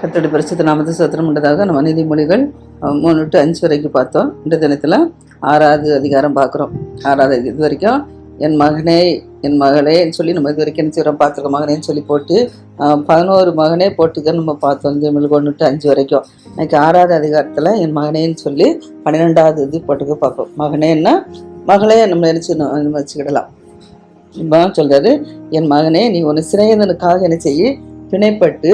கர்த்தருடைய பரிசுத்த நாமத்துக்கு ஸ்தோத்திரம் உண்டதாக. நம்ம நீதிமொழிகள் 3 to 5 வரைக்கும் பார்த்தோம். இந்த தினத்தில் 6வது அதிகாரம் பார்க்குறோம். 6வது இது வரைக்கும் என் மகனே என் மகளே சொல்லி நம்ம இது வரைக்கும் என்ன செய்கிறோம் பார்த்துருக்கோம். மகனேன்னு சொல்லி போட்டு 11 மகனே போட்டுக்க நம்ம பார்த்தோம். நீதிமொழிகள் 1 to 5 வரைக்கும். இன்னைக்கு 6வது அதிகாரத்தில் என் மகனேன்னு சொல்லி 12வது இது போட்டுக்க பார்ப்போம். மகனேன்னா மகளே நம்ம நினச்சிடணும் வச்சுக்கிடலாம். இப்போ சொல்கிறாரு, என் மகனே நீ உன் சிநேகிதனுக்காக என்ன செய்ய பிணைப்பட்டு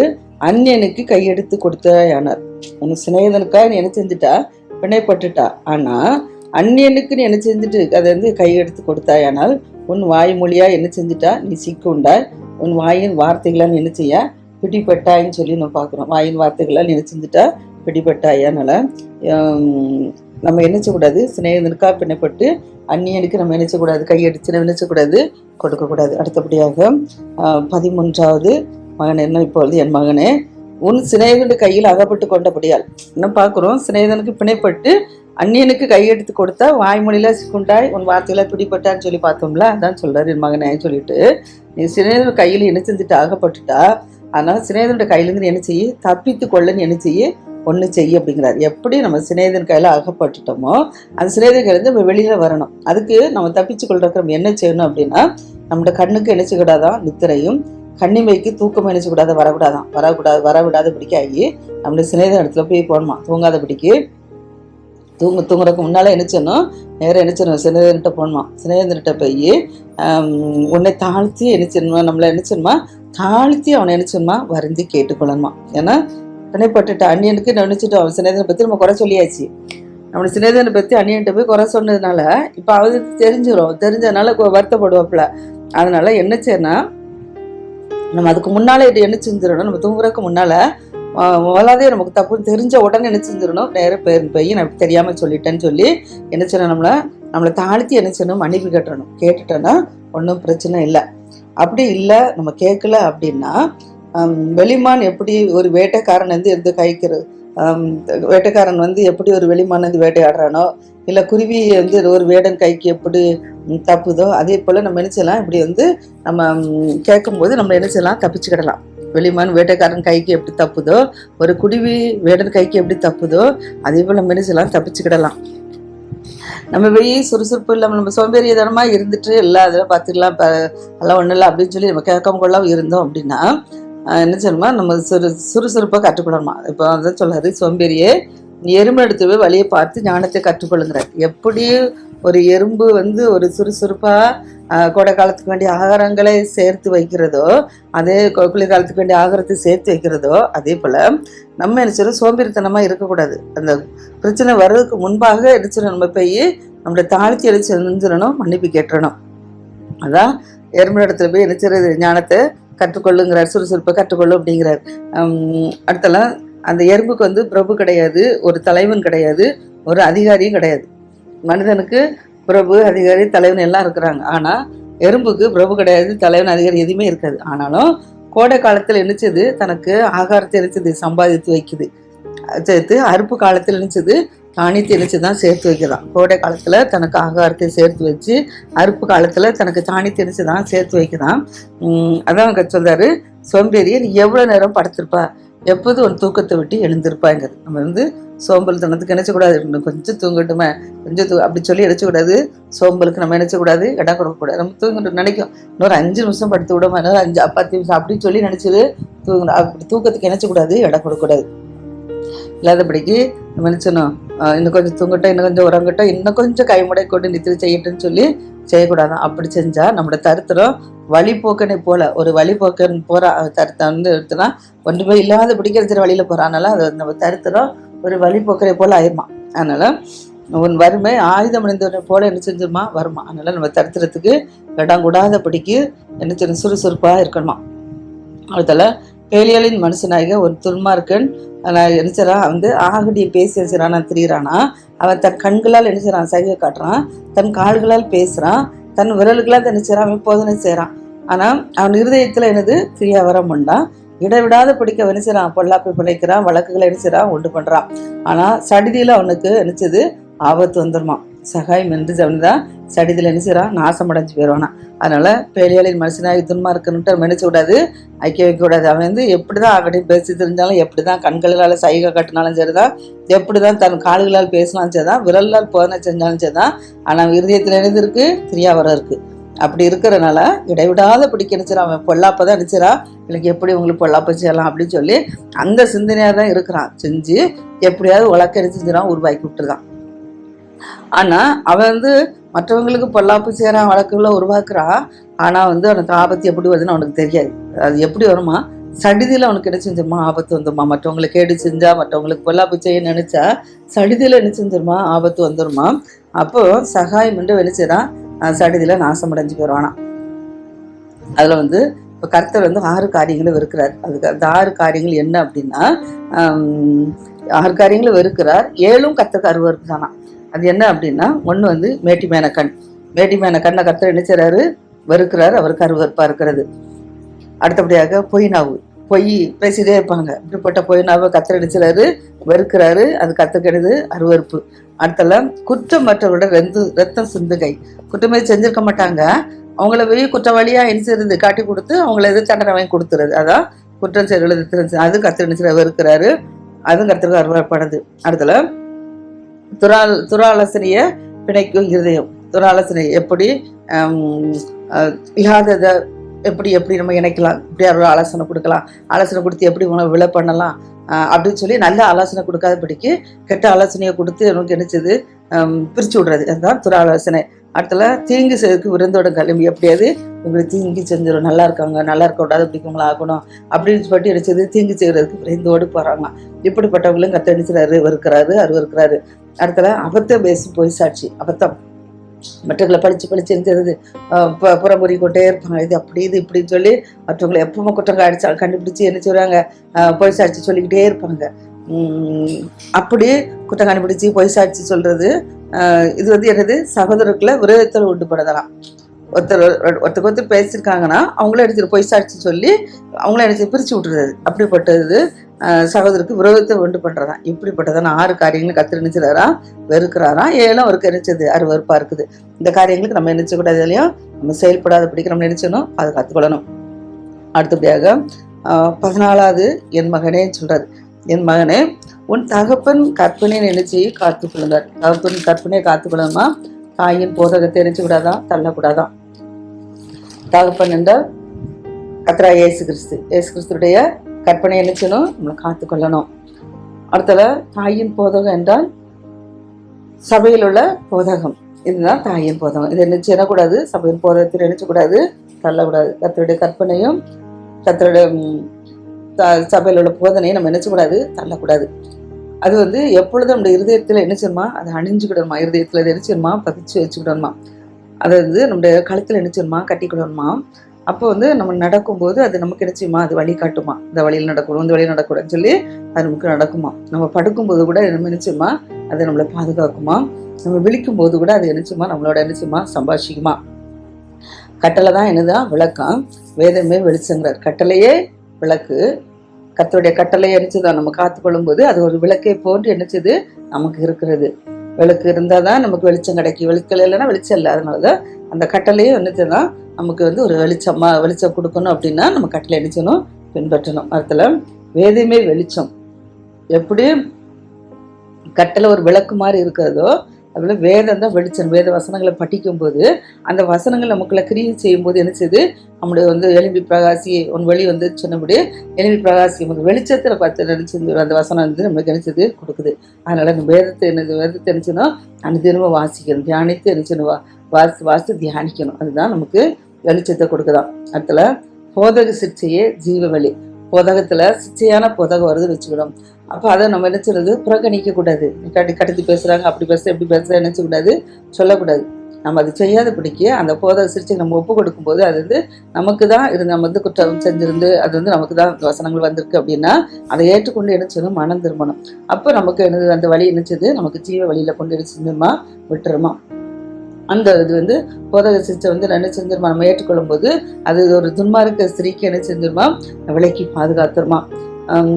அந்நியனுக்கு கையெடுத்து கொடுத்தாயானார். உன் சிநேகிதனுக்காக நீ என்ன செஞ்சுட்டா பிணைப்பட்டுட்டா. ஆனால் அந்நியனுக்கு நீ என்ன செஞ்சுட்டு அதை கையெடுத்து கொடுத்தாயானால் உன் வாய்மொழியா என்ன செஞ்சுட்டா நீ சிக்குண்டாய். உன் வாயின் வார்த்தைகளால் என்ன செய்ய பிடிப்பட்டாயின்னு சொல்லி நம்ம பார்க்குறோம். வாயின் வார்த்தைகளால் நீ என்ன செஞ்சுட்டா பிடிப்பட்டாயானால நம்ம நினைச்சக்கூடாது. சிநேகிதனுக்காக பிணைப்பட்டு அந்நியனுக்கு நம்ம நினைச்சக்கூடாது, கையெடுத்து நினைச்சக்கூடாது, கொடுக்கக்கூடாது. அடுத்தபடியாக 13வது மகன் என்ன இப்பொழுது என் மகனே உன் சிநேகிதனுடைய கையில் அகப்பட்டு கொண்டபடியால் என்ன பார்க்குறோம். சிநேகிதனுக்கு பிணைப்பட்டு அந்நியனுக்கு கையெடுத்து கொடுத்தா வாய்மொழியில சிக்குண்டாய் உன் வார்த்தையில பிடிப்பட்டான்னு சொல்லி பார்த்தோம்ல. அதான் சொல்றாரு என் மகனே சொல்லிட்டு, நீ சிநேகிதன் கையில் என்ன செஞ்சுட்டு அகப்பட்டுட்டா. அதனால சிநேகிதனுடைய கையிலேருந்து என்ன செய்ய தப்பித்து கொள்ளன்னு என்ன செய்ய ஒன்று செய்ய அப்படிங்கிறார். எப்படி நம்ம சிநேகிதன் கையில் அகப்பட்டுட்டோமோ அந்த சிநேகிதன் கையிலேருந்து நம்ம வெளியில் வரணும். அதுக்கு நம்ம தப்பிச்சு கொள்றதுக்கு நம்ம என்ன செய்யணும் அப்படின்னா, நம்மளோட கண்ணுக்கு என்ன செய்யக்கூடாதான் நித்திரையும் கண்ணிமைக்கு தூக்கம் என்ன செய்யக்கூடாது வரவிடாத பிடிக்காகி நம்மளுடைய சிநேகிதன் இடத்துல போய் போகணுமா. தூங்காத பிடிக்கு தூங்குறதுக்கு முன்னால் என்னச்சணும் நேரம் என்னச்சணும் சிநேகிதன்கிட்ட போகணுமா. சிநேகிதன்கிட்ட போய் உன்னை தாழ்த்தி என்னச்சணுமா நம்மளை என்னச்சணுமா தாழ்த்தி அவனை என்னச்சணுமா வரைஞ்சி கேட்டுக்கொள்ளணுமா. ஏன்னா பிணைப்பட்டுட்ட அந்நியனுக்கு நினைச்சிட்டு அவன் சிநேகிதனை பற்றி நம்ம குறை சொல்லியாச்சு. நம்மளோட சிநேகிதனை பற்றி அந்நியன்கிட்ட போய் குறை சொன்னதுனால இப்போ அவருக்கு தெரிஞ்சதுனால வருத்தப்படுவாப்புல. அதனால என்ன செய்யணும்னா நம்ம அதுக்கு முன்னாலே என்ன செஞ்சிடணும். நம்ம தூங்குறதுக்கு முன்னால் முதலாதே நமக்கு தப்புன்னு தெரிஞ்ச உடனே என்ன செஞ்சிடணும். நேரம் போய் நான் தெரியாமல் சொல்லிட்டேன்னு சொல்லி என்ன செய்யணும், நம்மளை தாழ்த்தி என்ன செய்யணும் மன்னிப்பு கேட்டுட்டோன்னா ஒன்றும் பிரச்சனை இல்லை. அப்படி இல்லை நம்ம கேட்கல அப்படின்னா வெளிமான் எப்படி ஒரு வேட்டைக்காரன் கைக்கிறது வேட்டைக்காரன் எப்படி ஒரு வெளிமான் வேட்டையாடுறானோ, இல்லை குருவி ஒரு வேடன் கைக்கு எப்படி தப்புதோ அதே போல் நம்ம என்ன செய்யலாம். இப்படி நம்ம கேட்கும்போது நம்ம என்ன செய்யலாம் தப்பிச்சுக்கிடலாம். வெளிமான் வேட்டைக்காரன் கைக்கு எப்படி தப்புதோ, ஒரு குருவி வேடன் கைக்கு எப்படி தப்புதோ அதே போல் நம்ம என்ன செய்யலாம் தப்பிச்சுக்கிடலாம். நம்ம போய் சுறுசுறுப்பு இல்லாமல் நம்ம சோம்பேறியதனமாக இருந்துட்டு எல்லாம் அதெல்லாம் பார்த்துக்கலாம் எல்லாம் ஒன்றும் இல்லை அப்படின்னு சொல்லி நம்ம கேட்காம கொள்ளாம இருந்தோம் அப்படின்னா என்ன சொல்லணுமா நம்ம சுறுசுறுப்பாக கற்றுக்கொள்ளணுமா. இப்போ அதான் சொல்றாரு, சோம்பேறியே எறும்பு எடுத்து போய் வழியை பார்த்து ஞானத்தை கற்றுக்கொள்ளுங்கிறார். எப்படி ஒரு எறும்பு ஒரு சுறுசுறுப்பாக கோடை காலத்துக்கு வேண்டிய ஆகாரங்களை சேர்த்து வைக்கிறதோ, அதே குளிர்காலத்துக்கு வேண்டிய ஆகாரத்தை சேர்த்து வைக்கிறதோ அதே போல் நம்ம நினைச்சிடும் சோம்பேறித்தனமாக இருக்கக்கூடாது. அந்த பிரச்சனை வர்றதுக்கு முன்பாக நினைச்சிடும் நம்ம போய் நம்மளை தாழ்த்தி நினைச்சிடணும், மன்னிப்பு கேட்டுறணும். அதான் எறும்பு இடத்துல போய் நினைச்சிறது ஞானத்தை கற்றுக்கொள்ளுங்கிறார், சுறுசுறுப்பை கற்றுக்கொள்ளும் அப்படிங்கிறார். அடுத்தலாம் அந்த எறும்புக்கு பிரபு கிடையாது, ஒரு தலைவன் கிடையாது, ஒரு அதிகாரியும் கிடையாது. மனிதனுக்கு பிரபு அதிகாரி தலைவன் எல்லாம் இருக்கிறாங்க. ஆனால் எறும்புக்கு பிரபு கிடையாது, தலைவன் அதிகாரி எதுவுமே இருக்காது. ஆனாலும் கோடை காலத்தில் நினைச்சது தனக்கு ஆகாரத்தை நினைச்சது சம்பாதித்து வைக்குது, சேர்த்து அறுப்பு காலத்தில் நினைச்சது தானியத்தை நினைச்சு தான் சேர்த்து வைக்கிறான். கோடை காலத்தில் தனக்கு ஆகாரத்தை சேர்த்து வச்சு அறுப்பு காலத்தில் தனக்கு தானியத்தை நினைச்சு தான் சேர்த்து வைக்கிறான். அதான் அங்கே சொல்றாரு, சோம்பேறியை நீ எவ்வளோ நேரம் படுத்திருப்பா, எப்போது ஒரு தூக்கத்தை விட்டு எழுந்திருப்பாங்கிறது. நம்ம சோம்பல் தனத்துக்கு நினைச்சக்கூடாது, கொஞ்சம் தூங்கட்டுமே அப்படி சொல்லி நினைச்சக்கூடாது. சோம்பலுக்கு நம்ம நினைச்சக்கூடாது, இடம் கொடுக்கக்கூடாது. நம்ம தூங்கிட்டு நினைக்கும் இன்னொரு 5 நிமிஷம் படுத்து விடாம இன்னொரு 5-10 நிமிஷம் அப்படின்னு சொல்லி நினைச்சது தூங்கணும். அப்படி தூக்கத்துக்கு நினைச்சக்கூடாது, இடம் கொடுக்கக்கூடாது. இல்லாதபடிக்கு நம்ம நினைச்சணும் இன்னும் கொஞ்சம் தூங்கட்டும், இன்னும் கொஞ்சம் உறங்கட்டும், இன்னும் கொஞ்சம் கைமுடை கொண்டு நித்திரை செய்யட்டும்னு சொல்லி செய்யக்கூடாது. அப்படி செஞ்சா நம்மளோட தருத்திரம் வழிபோக்கனை போல ஒரு வழிபோக்கன் போறா. தருத்தம் எடுத்துனா ஒன்றுமே இல்லாத பிடிக்கிற வழியில போறானால அது நம்ம தருத்திரம் ஒரு வழிபோக்கனை போல ஆயிருமா. அதனால உன் வறுமை ஆயுதம் அணிந்தவனை போல என்ன செஞ்சிருமா வருமா. அதனால நம்ம தருத்திரத்துக்கு இடம் கூடாத பிடிக்கு என்ன செய்யணும் சுறுசுறுப்பா இருக்கணுமா. அதில் பேலியலின் மனுஷனாக ஒரு துன்மார்க்கன் என்ன செய்றான் ஆகடியை பேசி செய்றானா திரியிறானா. அவன் தன் கண்களால் என்ன செய்றான் சைகை காட்டுறான், தன் கால்களால் பேசுறான், தன் விரல்களால் என்ன செய்றான் போதனை செய்கிறான். ஆனால் அவன் இருதயத்தில் கிரியாவரம் பண்ணான். இடைவிடாத பிடிக்க என்ன செய்றான் பொல்லாப்பை பிழைக்கிறான், வழக்குகளை என்ன செய்றான் உண்டு பண்ணுறான். ஆனால் சடிதியில் அவனுக்கு நினைச்சது ஆபத்து வந்துருமா. சகாயம் என்று அவன்தான் சடிதில் என்ன செய்கிறான், நாசம் அடைஞ்சு போயிடுவானா. அதனால பேலியாளின் மனுஷனாக துன்மா இருக்கணுன்ட்டு நினைச்ச கூடாது, ஐக்கிய வைக்கக்கூடாது. அவன் வந்து எப்படிதான் அவன்கிட்ட பேசி தெரிஞ்சாலும், எப்படிதான் கண்களால் சைகை கட்டினாலும் சரிதான், எப்படிதான் தன் கால்களால் பேசினாலும் சரிதான், விரலால் போதனை செஞ்சாலும் சரிதான், ஆனால் இருதயத்தில் எழுந்திருக்கு திரியாவரம் இருக்கு. அப்படி இருக்கிறனால இடைவிடாத பிடிக்க நினைச்சிடான். அவன் பொல்லாப்பதான் நினைச்சிடான், எனக்கு எப்படி உங்களுக்கு பொல்லாப்ப செய்யலாம் அப்படின்னு சொல்லி அந்த சிந்தனையாக தான் இருக்கிறான். செஞ்சு எப்படியாவது உலக்க செஞ்சிடான், உருவாக்கி விட்டுருதான். ஆனா அவன் வந்து மற்றவங்களுக்கு பொல்லாப்பு செய்யறான், வழக்குகளை உருவாக்குறான். ஆனா வந்து அவனுக்கு ஆபத்து எப்படி வருதுன்னு அவனுக்கு தெரியாது. அது எப்படி வருமா, சடிதியில் அவனுக்கு என்ன செஞ்சிருமா, ஆபத்து வந்துருமா. மற்றவங்களுக்கு கேடு செஞ்சா, மற்றவங்களுக்கு பொல்லாப்பு செய்ய நினைச்சா சடிதியில் என்ன செஞ்சிருமா, ஆபத்து வந்துருமா. அப்போ சகாயம் என்று வெளிச்சிடான், சடிதியில் நாசம் அடைஞ்சு போயிடுவானா. அதுல வந்து இப்போ கர்த்தர் வந்து 6 காரியங்களும் வெறுக்கிறார். அதுக்கு அந்த 6 காரியங்கள் என்ன அப்படின்னா, 6 காரியங்களும் வெறுக்கிறார். 7ம் கர்த்தருக்கு அருவருப்பு தானா. அது என்ன அப்படின்னா, ஒன்று வந்து மேட்டிமேன கண். மேட்டிமேன கண்ணை கர்த்தர் என்ன செய்றாரு, வெறுக்கிறார், அவருக்கு அருவருப்பா இருக்கிறது. அடுத்தபடியாக பொய் நாவு, பொய் பேசிட்டே இருப்பாங்க. இப்படிப்பட்ட பொய் நாவை கர்த்தர் என்ன செய்றாரு, வெறுக்கிறாரு, அது கர்த்தருக்கு அருவருப்பு. அடுத்தலாம் குற்றம் மற்றவரோட ரத்தம் சிந்துகை. குற்றமே செஞ்சிருக்க மாட்டாங்க, அவங்கள போய் குற்றவாளியா என்ன செய்யறது காட்டி கொடுத்து அவங்கள தண்டனை வாங்கி கொடுத்துறது. அதான் குற்றம் செய்யறது, அது கர்த்தர் என்ன செய்ய வெறுக்கிறாரு, அதுவும் கர்த்தருக்கு அருவருப்பானது. அடுத்தல துராலோசனைய பிணைக்கும் இருதயம். துராலோசனை எப்படி இல்லாததை எப்படி எப்படி நம்ம இணைக்கலாம், இப்படி ஒரு ஆலோசனை கொடுக்கலாம், ஆலோசனை கொடுத்து எப்படி விலை பண்ணலாம் அப்படின்னு சொல்லி நல்ல ஆலோசனை கொடுக்காதபடிக்கு கெட்ட ஆலோசனையை கொடுத்து எனக்கு நினைச்சது பிரிச்சு விடுறது. அதுதான் துராலோசனை. அடுத்தல தீங்கு செய்யறதுக்கு விருந்தோட கிளம்பி எப்படியாவது இவங்களை தீங்கு செஞ்சிடும், நல்லா இருக்காங்க, நல்லா இருக்க விடாது, பிடிக்கவங்களா ஆகணும் அப்படின்னு சொல்லிட்டு நினைச்சது தீங்கு செய்யறதுக்கு விரைந்தோடு போறாங்க. இப்படிப்பட்டவங்களும் கத்த நினைச்சாரு, வெறுக்கிறாரு, அருவருக்கிறாரு. அடுத்தல அபத்தம் பேசி போய் சாட்சி. அபத்தம் மற்றவங்களை படிச்சு இருந்தது புறமுறி கொண்டே இருப்பாங்க, இது அப்படி இது இப்படின்னு சொல்லி மற்றவங்களை எப்பவுமே குற்றம் கண்டுபிடிச்சு என்ன செய்வாங்க, பொய் சாட்சி சொல்லிக்கிட்டே இருப்பாங்க. அப்படி குற்றம் கண்டுபிடிச்சு பொய் சாட்சி சொல்றது, இது வந்து என்னது, சகோதரருக்குள்ள விரோதத்தில் உண்டுபடுதலாம். ஒருத்தர் பேசியிருக்காங்கன்னா அவங்கள எடுத்துட்டு பொய் சாட்சி சொல்லி அவங்கள எடுத்து பிரிச்சு விட்டுறது. அப்படிப்பட்டது சகோதரருக்கு விரோதத்தை உண்டு பண்றதான். இப்படிப்பட்டதான 6 காரியங்களும் கர்த்தர் நினைச்சாரா, வெறுக்கிறாராம். 7ம் அவருக்கு நினைச்சது அருவருப்பா இருக்குது. இந்த காரியங்களுக்கு நம்ம நினைச்சக்கூடாது, இல்லையா, நம்ம செயல்படாத பிடிக்க நம்ம நினைச்சணும், அதை கற்றுக்கொள்ளணும். அடுத்தபடியாக 14வது என் மகனே சொல்றாரு, என் மகனே உன் தகப்பன் கற்பனை நினைச்சு காத்துக்கொள்ளுங்க. தகப்பன் கற்பனையை காத்துக்கொள்ளணுமா, தாயின் போதகத்தை நினைச்சு கூடாதான், தள்ளக்கூடாதான். தகப்பன் என்றால் கர்த்தராகிய இயேசு கிறிஸ்து. இயேசு கிறிஸ்துடைய கற்பனை நினைச்சணும், நம்மளை காத்துக்கொள்ளணும். அடுத்தல தாயின் போதகம் என்றால் சபையில் உள்ள போதகம். இதுதான் தாயின் போதகம். இதை நினைச்சு என்னக்கூடாது, சபையின் போதகத்தை நினைச்சக்கூடாது, தள்ளக்கூடாது. கர்த்தருடைய கற்பனையும் கர்த்தருடைய சபையில் உள்ள போதனையும் நம்ம நினைச்சக்கூடாது, தள்ளக்கூடாது. அது வந்து எப்பொழுதும் நம்முடைய இருதயத்தில் நினைச்சிருமா, அதை அணிஞ்சுக்கிடணுமா, இருதயத்தில் அதை நினைச்சிருமா, பதிச்சு வச்சுக்கிடணுமா, அதை வந்து நம்முடைய கழுத்தில் நினைச்சிருமா, கட்டிக்கிடணுமா. அப்போ வந்து நம்ம நடக்கும்போது அது நமக்கு நினைச்சுமா, அது வழி காட்டுமா, இந்த வழியில் நடக்கணும், இந்த வழியில் நடக்கூடாதுன்னு சொல்லி அது நமக்கு நடக்குமா. நம்ம படுக்கும்போது கூட நம்ம நினைச்சுமா, அது நம்மளை பாதுகாக்குமா. நம்ம விழிக்கும் போது கூட அது நினைச்சுமா, நம்மளோட நினைச்சுமா சம்பாஷிக்குமா. கட்டளை தான் என்னதான் விளக்கம், வேதமே வெளிச்சங்கிறார். கட்டளையே விளக்கு. கர்த்தருடைய கட்டளையை நினைச்சுதான் நம்ம காத்துக்கொள்ளும் போது அது ஒரு விளக்கை போன்று நினைச்சது நமக்கு இருக்கிறது. விளக்கு இருந்தால் தான் நமக்கு வெளிச்சம் கிடைக்கும், விளக்கல் இல்லைன்னா வெளிச்சம் இல்லை. அதனாலதான் அந்த கட்டளையே நினைச்சுதான் நமக்கு வந்து ஒரு வெளிச்சம் கொடுக்கணும். அப்படின்னா நம்ம கட்டளை நினைச்சணும், பின்பற்றணும். அதுல வேதமே வெளிச்சம். எப்படி கட்டளை ஒரு விளக்கு மாதிரி இருக்கிறதோ, அதுல வேதம் தான் வெளிச்சம். வேத வசனங்களை படிக்கும் போது அந்த வசனங்கள் நமக்குள்ள கிரியை செய்யும் போது என்ன செய்யுது, நம்முடைய வந்து எலும்பி பிரகாசி உன் வழி வந்து சொன்னபடி எலும்பி பிரகாசி நமக்கு வெளிச்சத்தில் பார்த்து நினைச்சு அந்த வசனம் வந்து நமக்கு நினைச்சது கொடுக்குது. அதனால இந்த வேதத்தை நினைச்சுன்னா அனுதினமும் வாசிக்கணும், தியானித்து நினைச்சுன்னு வாசித்து தியானிக்கணும். அதுதான் நமக்கு வெளிச்சத்தை கொடுக்குதான். அடுத்துல போதக சிற்சையே ஜீவ வழி. போதகத்துல சிச்சையான போதகம் வருதுன்னு வச்சுக்கணும். அப்போ அதை நம்ம நினைச்சுறது புறக்கணிக்க கூடாது. கடத்தி பேசுறாங்க, அப்படி பேச எப்படி பேச நினைச்சக்கூடாது, சொல்லக்கூடாது. நம்ம அது செய்யாத பிடிக்க அந்த போதக சிற்சை நம்ம ஒப்பு கொடுக்கும் போது அது வந்து நமக்கு தான் இருந்து, நம்ம வந்து குற்றம் செஞ்சிருந்து அது வந்து நமக்கு தான் வசனங்கள் வந்திருக்கு அப்படின்னா அதை ஏற்றுக்கொண்டு நினைச்சதும் மனம் திரும்பணும். அப்போ நமக்கு என்னது அந்த வழி நினைச்சது நமக்கு ஜீவ வழியில கொண்டு நினைச்சிருந்துமா விட்டுருமா. அந்த இது வந்து போதக சிற்சை வந்து என்ன செஞ்சிருமா, நம்ம ஏற்றுக்கொள்ளும் போது அது ஒரு துன்மார்க்க ஸ்திரீக்கு என்ன செஞ்சிருமா, விலைக்கு பாதுகாத்துருமா.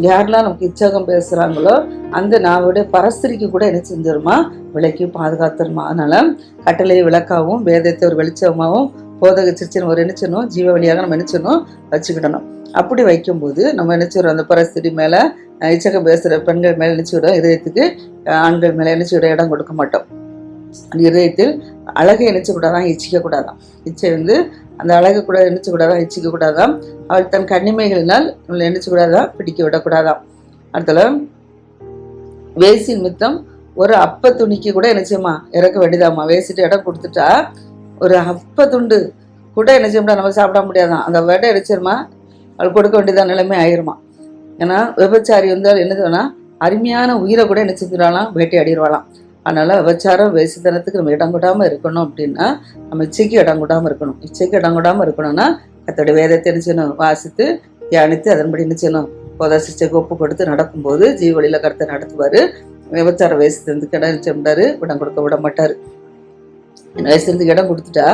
யாரெல்லாம் நமக்கு இச்சகம் பேசுகிறாங்களோ அந்த நாவுடைய பரஸ்திரிக்கு கூட என்ன செஞ்சிருமா, விலைக்கு பாதுகாத்துருமா. அதனால கட்டளை விளக்காகவும் வேதத்தை ஒரு வெளிச்சமாகவும் போதக சிற்சின் ஒரு நினைச்சணும் ஜீவ வழியாக நம்ம நினைச்சணும் வச்சுக்கிடணும். அப்படி வைக்கும்போது நம்ம நினைச்சிடும் அந்த பரஸ்திரி மேலே இச்சகம் பேசுகிற பெண்கள் மேலே நினைச்சுவிடும், இதயத்துக்கு ஆண்கள் மேலே நினைச்சுவிட இடம் கொடுக்க மாட்டோம். இதயத்தில் அழகை நினைச்சக்கூடாதான், இச்சிக்கக்கூடாதான். இச்சை அந்த அழகை கூட நினைச்சக்கூடாதான், இச்சிக்கக்கூடாதான். அவள் தன் கண்ணிமைகளினால் இவளை நினைச்சக்கூடாதான், பிடிக்க விடக்கூடாதான். அடுத்தல வேசின் மித்தம் ஒரு அப்ப துணிக்கு கூட நினைச்சோமா இறக்க வேண்டியதாம்மா. வேசிட்டு இடம் கொடுத்துட்டா ஒரு அப்ப துண்டு கூட நினைச்சோம்டா நம்ம சாப்பிட முடியாதான், அந்த விட நினைச்சிருமா அவள் கொடுக்க வேண்டியதான் நிலைமை ஆயிருமா. ஏன்னா விபச்சாரி என்னதுன்னா அருமையான உயிரை கூட நினைச்சிருந்தாலாம் வேட்டையாடிடுவாளாம். அதனால விபச்சாரம் வேசித்தனத்துக்கு நம்ம இடம் கொடாமல் இருக்கணும் அப்படின்னா நம்ம இச்சைக்கு இடம் கொடாமல் இருக்கணும். இச்சைக்கு இடம் கொடாமல் இருக்கணும்னா கத்தோட வேதத்தை நினைச்சணும் வாசித்து தியானித்து அதன்படி நினைச்சணும் போதா சிச்சைக்கு ஒப்பு கொடுத்து நடக்கும்போது ஜீவ வழியில கருத்தை நடத்துவார். விபச்சார வேசித்தனத்துக்கு இடம் நினைச்சாரு, இடம் கொடுக்க விட மாட்டார். வேசித்தனத்துக்கு இடம் கொடுத்துட்டா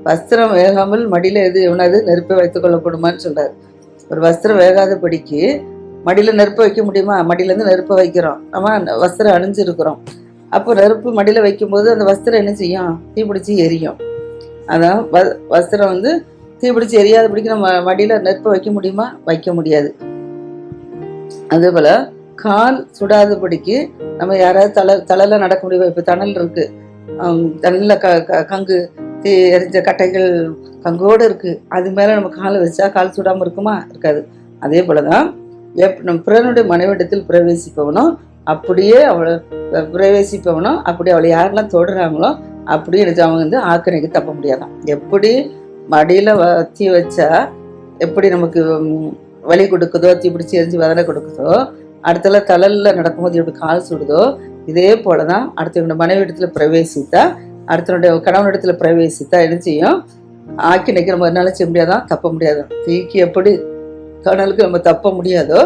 வஸ்திரம் வேகாமல் மடியில் எவனாவது நெருப்பை வைத்துக் கொள்ளப்படுமான்னு சொல்றாரு. ஒரு வஸ்திரம் வேகாதபடிக்கு மடியில் நெருப்பை வைக்க முடியுமா? மடியிலேருந்து நெருப்பை வைக்கிறோம், நம்ம வஸ்திரம் அணிஞ்சிருக்கிறோம். அப்போ நெருப்பு மடியில் வைக்கும்போது அந்த வஸ்திரம் என்ன செய்யும், தீப்பிடிச்சி எரியும். அதான் வஸ்திரம் தீப்பிடிச்சி எரியாதபடிக்கு நம்ம மடியில் நெருப்பை வைக்க முடியுமா? வைக்க முடியாது. அதே போல் கால் சுடாதபடிக்கு நம்ம யாராவது தலையில் நடக்க முடியுமா? இப்போ தணல் இருக்கு, தண்ணியில் கங்கு எரிஞ்ச கட்டைகள் கங்கோடு இருக்குது, அது மேலே நம்ம காலை வச்சா கால் சுடாமல் இருக்குமா? இருக்காது. அதே போல் தான் நம்ம பிறனுடைய மனைவிடத்தில் பிரவேசிப்பவனும் அப்படியே அவளை பிரவேசிப்பவனும் அப்படியே அவளை யாரெல்லாம் தொடுறாங்களோ அப்படியே அவங்க ஆக்கணைக்கு தப்ப முடியாதான். எப்படி மடியில் தீ வச்சா எப்படி நமக்கு வலி கொடுக்குதோ, தீ பிடிச்சி எரிஞ்சு வதனை கொடுக்குதோ, அடுத்தல தலலில் நடக்கும்போது எப்படி கால் சுடுதோ, இதே போல தான் அடுத்தவங்க மனைவி இடத்துல பிரவேசித்தா, அடுத்தனுடைய கணவனிடத்துல பிரவேசித்தா என்ன செய்யும், ஆக்கினைக்கு நம்ம என்னால் செய்ய முடியாதான், தப்ப முடியாதான். தீக்கு எப்படி கடலுக்கு நம்ம தப்ப முடியாதோ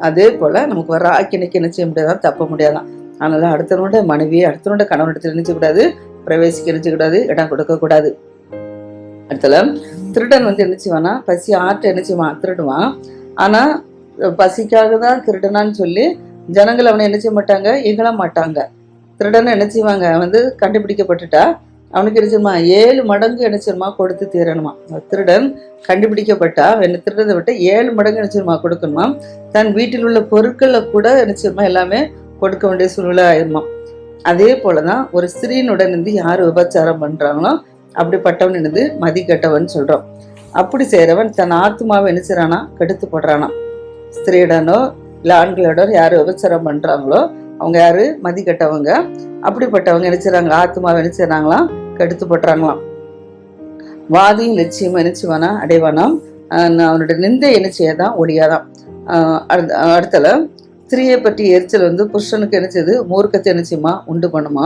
அதே போல் நமக்கு வர ஆக்கினைக்கு என்ன செய்ய முடியாதான், தப்ப முடியாதான். அதனால அடுத்தவனுடைய மனைவி அடுத்தவனுடைய கணவனிடத்தில் நினைச்சக்கூடாது, பிரவேசிக்க நினைச்சக்கூடாது, இடம் கொடுக்கக்கூடாது. அடுத்தல திருடன் என்ன செய்வானா, பசி ஆற்ற என்ன செய்வான், திருடுவான். ஆனால் பசிக்காக தான் திருடனான்னு சொல்லி ஜனங்கள் அவனை என்ன செய்ய மாட்டாங்க, இகழ மாட்டாங்க. திருடனை என்ன செய்வாங்க, கண்டுபிடிக்கப்பட்டுட்டா அவனுக்கு நினைச்சிருமா 7 மடங்கு நினைச்சிருமா கொடுத்து தீரணுமா. திருடன் கண்டுபிடிக்கப்பட்டா என்ன திருடனை விட்டு 7 மடங்கு நினைச்சிருமா கொடுக்கணுமா. தன் வீட்டில் உள்ள பொருட்களை கூட நினைச்சிருமா எல்லாமே கொடுக்க வேண்டிய சூழ்நிலை ஆயிருமா. அதே போலதான் ஒரு ஸ்திரீனுடன் யார் விபச்சாரம் பண்றாங்களோ அப்படிப்பட்டவன் மதி கட்டவன் சொல்றோம். அப்படி செய்யறவன் தன் ஆத்மாவை என்ன செய்றானா, கெடுத்து போடுறானா. ஸ்திரீடனோ இல்லை ஆண்களோட யார் விபச்சாரம் பண்றாங்களோ அவங்க யாரு, மதி கட்டவங்க. அப்படிப்பட்டவங்க நினைச்சுறாங்க ஆத்மாவை நினைச்சுறாங்களாம், கெடுத்து போட்டுறாங்களாம். வாதியும் லட்சியமா நினைச்சுவானா அடைவானாம். அவனுடைய நிந்தை என்ன செய்யாதான், ஒழியாதான். அடுத்தல ஸ்திரீயை பற்றி எரிச்சல் புருஷனுக்கு நினைச்சது மூர்க்கத்தை நினைச்சுமா உண்டு பண்ணுமா.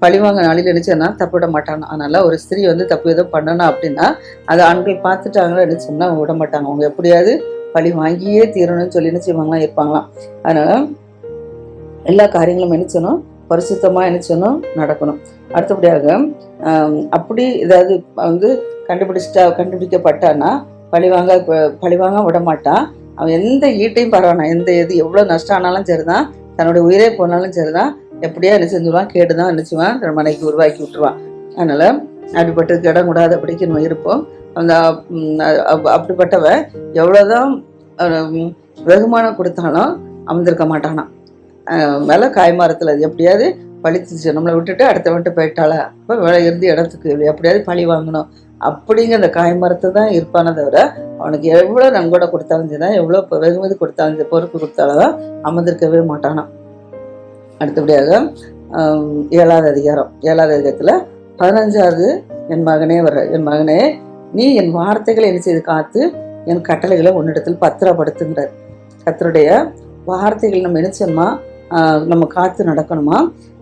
பழிவாங்க நாளில் நினைச்சேன்னா தப்பிட மாட்டாங்க. அதனால ஒரு ஸ்திரீ தப்பு எதுவும் பண்ணணும் அப்படின்னா அதை ஆண்கள் பார்த்துட்டாங்களோ நினைச்சோம்னா அவங்க விட மாட்டாங்க. அவங்க எப்படியாவது பழி வாங்கியே தீரணும்னு சொல்லி நினைச்சுவாங்களாம் இருப்பாங்களாம். அதனால எல்லா காரியங்களும் நினைச்சணும் பரிசுத்தமாக நினைச்சணும் நடக்கணும். அடுத்தபடியாக அப்படி ஏதாவது கண்டுபிடிக்கப்பட்டான்னா பழிவாங்க விட மாட்டான். அவன் எந்த ஈட்டையும் பரவானா, எந்த எவ்வளோ நஷ்டம் ஆனாலும் சரிதான், தன்னுடைய உயிரே போனாலும் சரிதான், எப்படியா என்ன செஞ்சுருவான், கேட்டுதான் நினைச்சுவான், தன் மனைக்கு உருவாக்கி விட்டுருவான். அதனால அப்படிப்பட்டதுக்கு இடம் கூடாது அப்படிக்கு நம்ம இருப்போம். அப்படிப்பட்டவன் எவ்வளோதான் வெகுமானம் கொடுத்தாலும் அமர்ந்திருக்க மாட்டானா. மேலே காய்மாரத்தில் அது எப்படியாவது பழித்துச்சு, நம்மளை விட்டுட்டு அடுத்த போயிட்டாளா, இப்போ வேலை இருந்து இடத்துக்கு எப்படியாவது பழி வாங்கணும் அப்படிங்கிற அந்த காய்மரத்தை தான் இருப்பானே தவிர அவனுக்கு எவ்வளோ நன்கொடை கொடுத்தாலும் சரிதான், எவ்வளோ வெகுமதி கொடுத்தாலும் சரி, பொறுப்பு கொடுத்தாலும் தான் அமர்ந்திருக்கவே மாட்டானா. அடுத்தபடியாக 7வது அதிகாரம் 7வது அதிகாரத்தில் 15வது என் மகனே நீ என் வார்த்தைகளை என்ன செய்து காத்து என் கட்டளைகளை உன்னிடத்தில் பத்திரப்படுத்துங்கிறார். கர்த்தருடைய வார்த்தைகள் நம்ம என்ன செய்யணுமா, நம்ம காத்து நடக்கணுமா.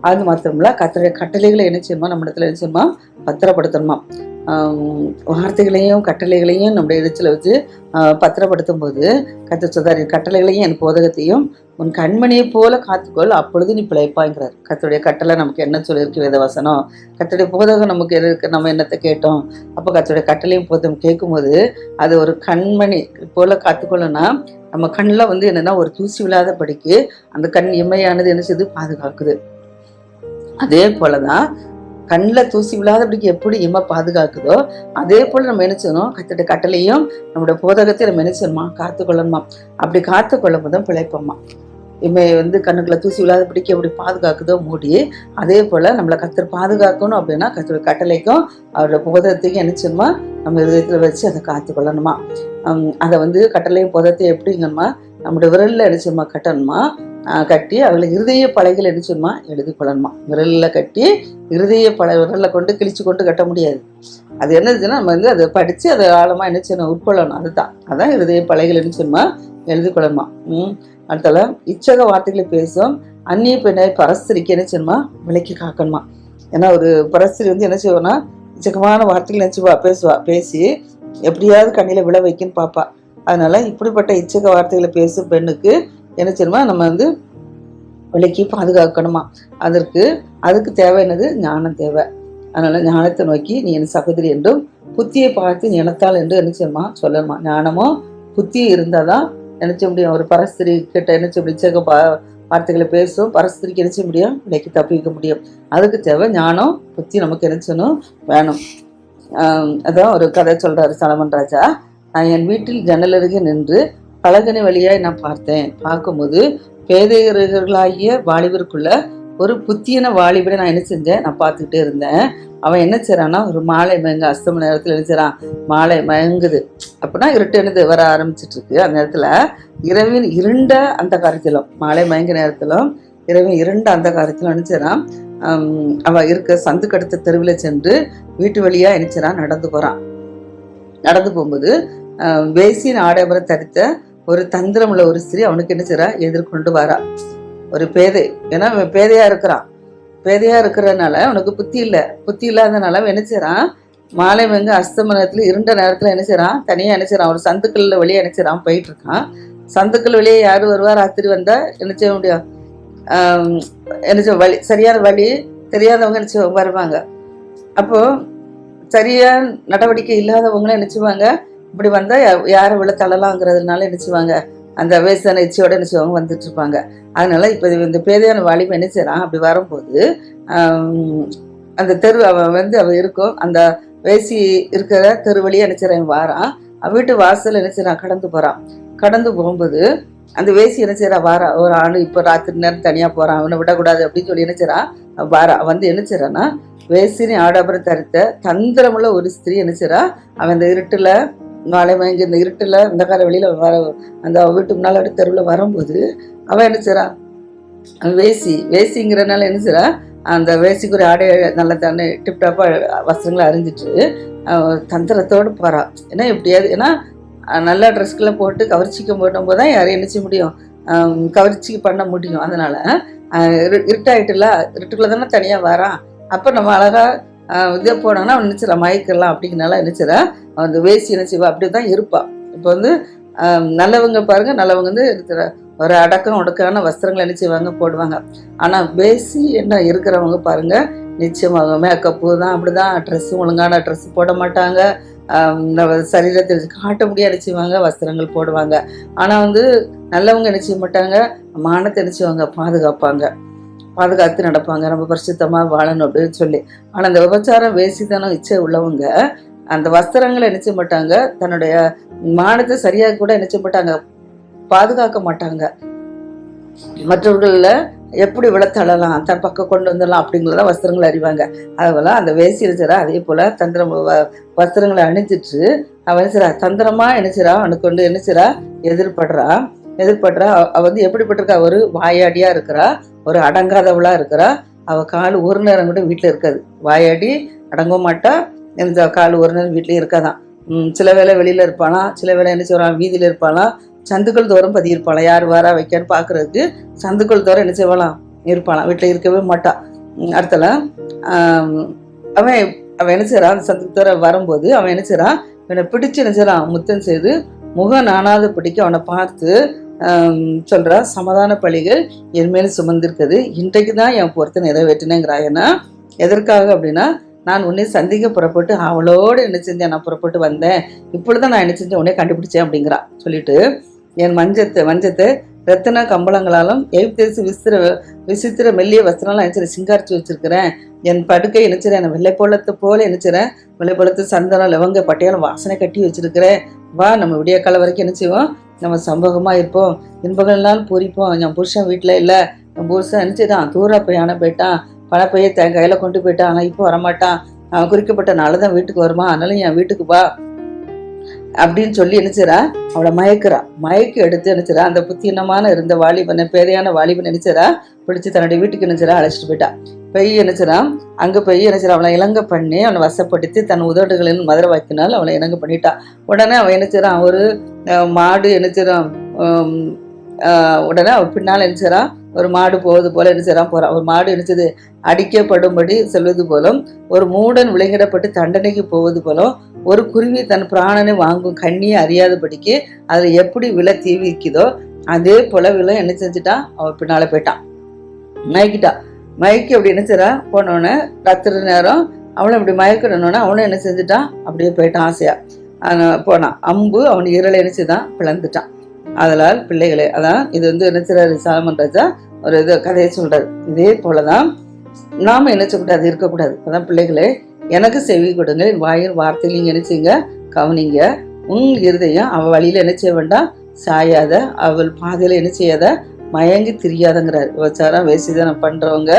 அது மாத்திரமில்ல கர்த்தருடைய கட்டளைகளை என்ன செய்யணுமா, நம்ம இடத்துல என்ன செய்யணுமா, பத்திரப்படுத்தணுமா. வார்த்தைகளையும் கட்டளைகளையும் நம்முடைய எழுச்சில் வச்சு பத்திரப்படுத்தும் போது கர்த்தர் சொல்றாரு, கட்டளைகளையும் என் போதகத்தையும் உன் கண்மணியை போல காத்துக்கொள், அப்பொழுது நீ பிழைப்பாங்கிறார். கர்த்தருடைய கட்டளை நமக்கு என்ன சொல்லியிருக்கு வேத வசனம், கர்த்தருடைய போதகம் நமக்கு இருக்கு, நம்ம என்னத்தை கேட்டோம். அப்போ கர்த்தருடைய கட்டளையும் போதகம் கேட்கும்போது அது ஒரு கண்மணி போல காத்துக்கொள்ளனா நம்ம கண்ணில் வந்து என்னன்னா ஒரு தூசி விழாத படிக்கு அந்த கண் இமையானது என்ன செய்து பாதுகாக்குது. அதே போலதான் கண்ணில் தூசி விழாதபடிக்கு எப்படி இம்மை பாதுகாக்குதோ அதே போல் நம்ம என்ன செய்யணும், கர்த்தருடைய கட்டளையும் நம்மளோட போதகத்தை நம்ம என்ன செய்யணுமா, காத்துக்கொள்ளணுமா. அப்படி காத்துக்கொள்ளும் போதும் பிழைப்போமா. இம்மை வந்து கண்ணுக்குள்ள தூசி விழாதபடிக்கு எப்படி பாதுகாக்குதோ மூடி, அதே போல் நம்மளை கர்த்தர் பாதுகாக்கணும் அப்படின்னா கர்த்தருடைய கட்டளைக்கும் அவரோட போதகத்தையும் என்ன செய்யணுமா, நம்ம இதயத்தில் வச்சு அதை காத்துக்கொள்ளணுமா. அதை வந்து கட்டளையும் போதகத்தையும் எப்படிங்கம்மா, நம்மளுடைய விரலில் என்ன செய்யணுமா கட்டணுமா, கட்டி அவளை இருதய பலகைகள் என்ன செய்யணுமா எழுதி கொள்ளணுமா. விரலில் கட்டி இருதய விரலில் கொண்டு கிழிச்சு கொண்டு கட்ட முடியாது. அது என்னதுன்னா நம்ம வந்து அதை படித்து அதை ஆழமாக என்ன செய்யணும், உட்கொள்ளணும். அதான் இருதய பலகைகள் என்ன செய்யணுமா எழுதி கொள்ளணுமா. அடுத்தால இச்சக வார்த்தைகளை பேசும் அந்நிய பெண்ணை பரஸ்திரிக்கு என்ன செய்யணுமா விலைக்கு காக்கணுமா. ஏன்னா ஒரு பரஸ்திரி வந்து என்ன செய்வோம்னா இச்சகமான வார்த்தைகள் நினச்சிவா பேசி எப்படியாவது கண்ணியில் விழ வைக்குன்னு பார்ப்பா. அதனால இப்படிப்பட்ட இச்சக வார்த்தைகளை பேசும் பெண்ணுக்கு என்ன செய்யணுமா, நம்ம வந்து விலைக்கு பாதுகாக்கணுமா. அதுக்கு தேவையானது ஞானம் தேவை. அதனால ஞானத்தை நோக்கி நீ என் சகோதரி என்றும் புத்தியை பார்த்து ஞானத்தால் என்று என்ன செய்யணுமா சொல்லணுமா. ஞானமும் புத்தியும் இருந்தாதான் என்ன செய்ய முடியும். ஒரு பரஸ்திரி கிட்ட என்ன செய்ய முடியும், இச்சக வார்த்தைகளை பேசும் பரஸ்திரிக்கு என்ன செய்ய முடியும், விலைக்கு தப்பிக்க முடியும். அதுக்கு தேவை ஞானம் புத்தி நமக்கு என்ன செய்யணும் வேணும். அதான் ஒரு கதை சொல்றாரு சலமன் ராஜா. நான் என் வீட்டில் ஜன்னல் அருகே நின்று பலகனி வழியாய் நான் பார்க்கும்போது பேதையர்களாகிய வாலிபருக்குள்ள ஒரு புத்தியன வாலிபரை நான் என்ன செஞ்சேன், நான் பார்த்துக்கிட்டே இருந்தேன். அவன் என்ன செய்றான்னா ஒரு மாலை மயங்க அஸ்தம நேரத்தில் என்ன செய்றான், மாலை மயங்குது அப்படின்னா இருட்டு என்னது வர ஆரம்பிச்சிட்டு இருக்கு. அந்த நேரத்துல இரவின் இருண்ட அந்த காலத்திலும் மாலை மயங்க நேரத்திலும் இரவின் இருண்ட அந்த காலத்திலும் என்ன செய்றான், அவன் இருக்க சந்துக்கடுத்த தெருவில் சென்று வீட்டு வழியா என்ன செய்றான் நடந்து போகும்போது வேசியின் ஆடம்பரம் தரித்த ஒரு தந்திரம் உள்ள ஒரு ஸ்திரீ அவனுக்கு என்ன செய்றா எதிர்கொண்டு வரா. ஒரு பேதை, ஏன்னா பேதையா இருக்கிறதுனால அவனுக்கு புத்தி இல்லாதனால அவன் என்ன செய்றான், மாலை வந்து அஸ்தமனத்துல இருண்ட நேரத்துல என்ன செய்றான், தனியா என்ன செய்றான், ஒரு சந்துக்கள் வழியா என்ன செய்றான் போயிட்டு இருக்கான். சந்துக்கள் வழியே யாரு வருவா, ராத்திரி வந்தா என்ன செய்ய முடியும், என்ன செய்ய வழி சரியான வழி தெரியாதவங்க என்ன செய்வாங்க வருவாங்க. அப்போ சரியான நடவடிக்கை இல்லாதவங்களும் என்ன செய்வாங்க, இப்படி வந்தா யாரை விழ தள்ளலாங்கிறதுனால என்ன செய்வாங்க, அந்த வேசன இச்சையோட என்ன செய்வாங்க வந்துட்டு இருப்பாங்க. அதனால இப்போ இந்த பேதையான வாலிபன் என்ன செய்றான், அப்படி வரும்போது அந்த தெரு அவன் இருக்கும் அந்த வேசி இருக்கிற தெரு வழியா என்ன செய்றான் வாரான். வீட்டு வாசல் என்ன செய்றான் கடந்து போகும்போது அந்த வேசி என்ன செய்றா வாரா. ஒரு ஆள் இப்போ ராத்திரி நேரம் தனியா போறான், அவனை விடக்கூடாது அப்படின்னு சொல்லி என்ன செய்றான் வாரா. வந்து என்ன செய்றான்னா வேசினி ஆடம்பரம் தரித்த தந்திரமுள்ள ஒரு ஸ்திரீ என்ன செய்றா, அவன் இந்த இருட்டுல மாலை மயங்கி இந்த இருட்டுல இந்த கால வெளியில வர அந்த வீட்டு முன்னால தெருவில் வரும்போது அவன் என்ன செய்றான், வேசிங்கிறனால என்ன செய்றா, அந்த வேசிக்கு ஒரு ஆடை நல்ல தானே டிப்டாப்பா வஸ்திரங்களை அறிஞ்சிட்டு தந்திரத்தோடு போறா. ஏன்னா எப்படியாவது, ஏன்னா நல்ல ட்ரெஸ்களை போட்டு கவர்ச்சிக்க போடும் போது தான் யாரையும் என்ன செய்ய முடியும், கவர்ச்சி பண்ண முடியும். அதனால இருட்டுக்குள்ள தானே தனியா வரான். அப்ப நம்ம அழகா இதே போனோம்னா அவன் நினைச்சிடா மயக்கலாம் அப்படிங்கிறனால நினைச்சிடா அந்த வேசி என்ன செய்வா அப்படிதான் இருப்பா. இப்போ வந்து நல்லவங்க பாருங்க, நல்லவங்க வந்து ஒரு ஒடுக்கான வஸ்திரங்களை என்ன செய்வாங்க போடுவாங்க. ஆனா வேசி என்ன இருக்கிறவங்க பாருங்க நிச்சயமாக மேக்கப்பு தான் அப்படிதான், ட்ரெஸ்ஸும் ஒழுங்கான ட்ரெஸ் போட மாட்டாங்க, சரீரத்தை காட்ட முடியாது செய்வாங்க, வஸ்திரங்கள் போடுவாங்க. ஆனா வந்து நல்லவங்க என்ன செய்ய மாட்டாங்க, மானத்தை என்ன செய்வாங்க பாதுகாத்து நடப்பாங்க, நம்ம பரிசுத்தமா வாழணும் அப்படின்னு சொல்லி. ஆனா அந்த விபச்சாரம் வேசித்தனம் இச்சை உள்ளவங்க அந்த வஸ்திரங்களை என்ன செய்ய மாட்டாங்க, தன்னுடைய மானத்தை சரியாக கூட என்ன செய்ய மாட்டாங்க, பாதுகாக்க மாட்டாங்க. மற்றவர்கள எப்படி விளத்தளலாம், தன் பக்கம் கொண்டு வந்துடலாம் அப்படிங்கிறத வஸ்திரங்களை அறிவாங்க. அதுபோல அந்த வேசி இருக்கிறா அதே போல தந்திரம் வஸ்திரங்களை அணிஞ்சிட்டு அவன் என்ன செய்றா, தந்திரமா என்ன செய்றா, அவனுக்கு கொண்டு என்ன செய்றா எதிர்படுறா. அவ வந்து எப்படிப்பட்டிருக்கா, ஒரு வாயாடியா இருக்கிறா, ஒரு அடங்காதவளா இருக்கிறா. அவ கால் ஒரு நேரம் கூட வீட்டுல இருக்காது, வாயாடி அடங்க மாட்டா, இந்த கால் ஒரு நேரம் வீட்லயே இருக்காதான். சில வேளை வெளியில இருப்பாளாம், சில வேளை என்ன செய்வான் வீதியில இருப்பாளாம், சந்துக்கள் தோறும் பதியிருப்பாளாம், யார் வாரா வைக்கான்னு பாக்குறதுக்கு சந்துக்கள் தோறும் என்ன செய்வாளாம் இருப்பாளாம், வீட்டுல இருக்கவே மாட்டா. அடுத்தல அவன் அவன் என்ன செய்றான், அந்த சந்தத்தோட வரும்போது அவன் என்ன செய்றான், இவனை பிடிச்சு என்ன செய்றான், முத்தம் செய்து முக நாணாத பிடிக்க அவனை பார்த்து சொல்றா, சமாதான பலிகள் என் மேல சுமந்திருக்குது, இன்றைக்கு தான் என் பொறுத்தை நிறைவேற்றினேங்கிறா. ஏன்னா எதற்காக அப்படின்னா, நான் உன்னை சந்திக்க புறப்பட்டு அவளோடு என்ன செஞ்சேன், நான் புறப்பட்டு வந்தேன், இப்பொழுதுதான் நான் என்ன செஞ்சேன், உன்னை கண்டுபிடிச்சேன் அப்படிங்கிறா. சொல்லிட்டு என் மஞ்சத்தை ரத்தின கம்பளங்களாலும் எகிப்து விசித்திர மெல்லிய வஸ்திரம்லாம் நினைச்சிட சிங்காரிச்சு வச்சிருக்கிறேன். என் படுக்கை நினைச்சிறேன், என் வெள்ளைப்பழத்தை போல நினைச்சிறேன், வெள்ளைப்பழத்து சந்தனம் லவங்க பட்டையாலும் வாசனை கட்டி வச்சிருக்கிறேன். வா, நம்ம விடிய காலம் வரைக்கும் என்ன செய்வோம், நம்ம சம்பவமா இருப்போம், இன்பங்கள் நாள் பூரிப்போம். என் புருஷன் வீட்டில் இல்லை, என் புருஷன் நினைச்சுதான் தூர பிரயாணம் போயிட்டான், பணப்பைய கையில கொண்டு போயிட்டான், ஆனால் இப்போ வரமாட்டான், அவன் குறிக்கப்பட்ட நாள் தான் வீட்டுக்கு வருமா, அதனால என் வீட்டுக்கு வா அப்படின்னு சொல்லி நினைச்சிடா. அவளை மயக்கி எடுத்து நினைச்சிடா. அந்த புத்தீனமான இருந்த வாலிபனை, பேரையான வாலிபன் நினைச்சிடா, பிடிச்சி தன்னுடைய வீட்டுக்கு நினைச்சிடா அழைச்சிட்டு போயிட்டா. பெய் நினைச்சிடான், அங்கே போய் நினைச்சிடா அவளை இலங்க பண்ணி அவனை வசப்படுத்தி தன் உதடுகளின் மதுரை வாக்கினால் அவளை இலங்க பண்ணிட்டான். உடனே அவன் நினைச்சிடான், ஒரு மாடு நினைச்சிடான், உடனே அவன் பின்னால் நினைச்சிடான், ஒரு மாடு போவது போல நினைச்சிடான் போறான். ஒரு மாடு நினைச்சது அடிக்கப்படும்படி செல்வது போலும், ஒரு மூடன் விலங்கிடப்பட்டு தண்டனைக்கு போவது போலும், ஒரு குருவி தன் பிராணனை வாங்கும் கண்ணியை அறியாதபடிக்கு அதில் எப்படி விலை தீவிக்குதோ அதே போல விலை என்ன செஞ்சுட்டான், அவன் பின்னால போயிட்டான், மயக்கி அப்படி என்ன செய்றா. போனோடனே ராத்திரி நேரம் அவனை இப்படி மயக்கிடணுன்னா அவனும் என்ன செஞ்சுட்டான், அப்படியே போயிட்டான் ஆசையா போனான். அம்பு அவன் ஈரலை நினைச்சுதான் பிளந்துட்டான். அதனால் பிள்ளைகளே, அதான் இது என்ன செய்றாரு சாலமன் ராஜா ஒரு இது கதையை சொல்றாரு. இதே போலதான் நாம என்ன செய்யக்கூடாது, இருக்கக்கூடாது. அதான் பிள்ளைகளே, எனக்கு செவி கொடுங்க, என் வாயின் வார்த்தையில் நீங்க என்ன செய்யுங்க, கவனிங்க. உன் இருதயம் அவள் வழியில என்ன செய்ய வேண்டாம், சாயாத, அவள் பாதையில என்ன செய்யாத, மயங்கி திரியாதங்கிறார். விபச்சாரம் வேசிதனம் பண்றவங்க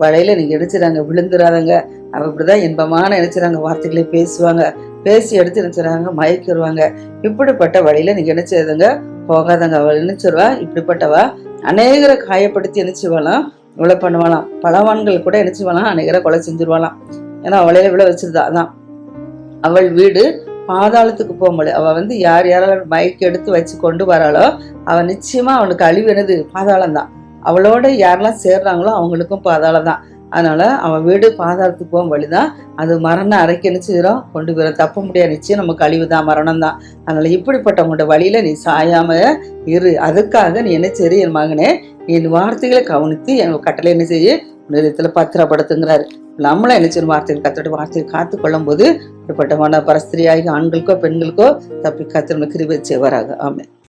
வழியில நீங்க எடுத்துறாங்க, விழுந்துடாதங்க. அவ இப்படிதான் இன்பமான நினைச்சுறாங்க, வார்த்தைகளை பேசுவாங்க, பேசி எடுத்து நினைச்சுறாங்க, மயக்கிடுவாங்க. இப்படிப்பட்ட வழியில நீங்க என்ன செய்யுதுங்க, போகாதங்க. அவள் நினைச்சிருவா, இப்படிப்பட்டவா அநேகரை காயப்படுத்தி நினைச்சுவாளாம், இவ்வளவு பண்ணுவாளாம். பலவான்கள் கூட நினைச்சுவாளாம், அநேகரை கொலை செஞ்சிருவாளாம். ஏன்னா அவளையில விழ வச்சிருந்தா. அதான் அவள் வீடு பாதாளத்துக்கு போக முடியாது. அவள் யார் யாரால மயக்கி எடுத்து வச்சு கொண்டு வராளோ அவள் நிச்சயமா அவனுக்கு அழிவு என்னது, பாதாளம் தான். அவளோட யாரெல்லாம் சேர்றாங்களோ அவங்களுக்கும் பாதாளம் தான். அதனால அவன் வீடு பாதாளத்துக்கு போகும் வழிதான். அது மரண அறைக்கு நினைச்சுக்கிறோம் கொண்டு போயிட, தப்ப முடியாது, நிச்சயம் நமக்கு அழிவு தான், மரணம் தான். அதனால இப்படிப்பட்டவங்களோட வழியில நீ சாயாம இரு. அதுக்காக நீ என்ன சரி, என் மகனே, என் வார்த்தைகளை கவனித்து என் கட்டளை என்ன செய்ய நிலையத்துல பத்திரப்படுத்துங்கிறாரு. நம்மளும் என்ன செய்யும், வார்த்தைகள் கத்தோட வார்த்தையை காத்து கொள்ளும் போது இப்படிப்பட்டமான பரஸ்திரியாகி ஆண்களுக்கோ பெண்களுக்கோ தப்பி கத்திரனுக்கு கிருபை செய்வாராக. ஆமென்.